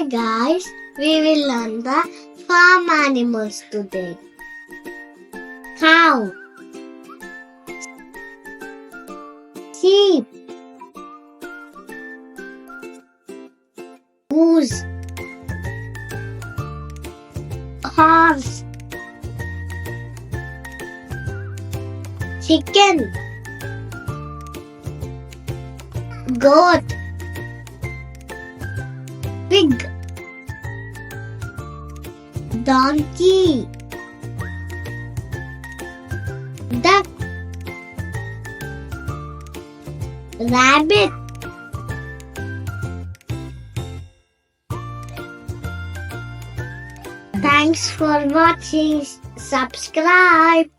guys, we will learn the farm animals today. Cow, sheep, goose, horse, chicken, goat, pig, donkey, duck, rabbit. Thanks for watching. Subscribe.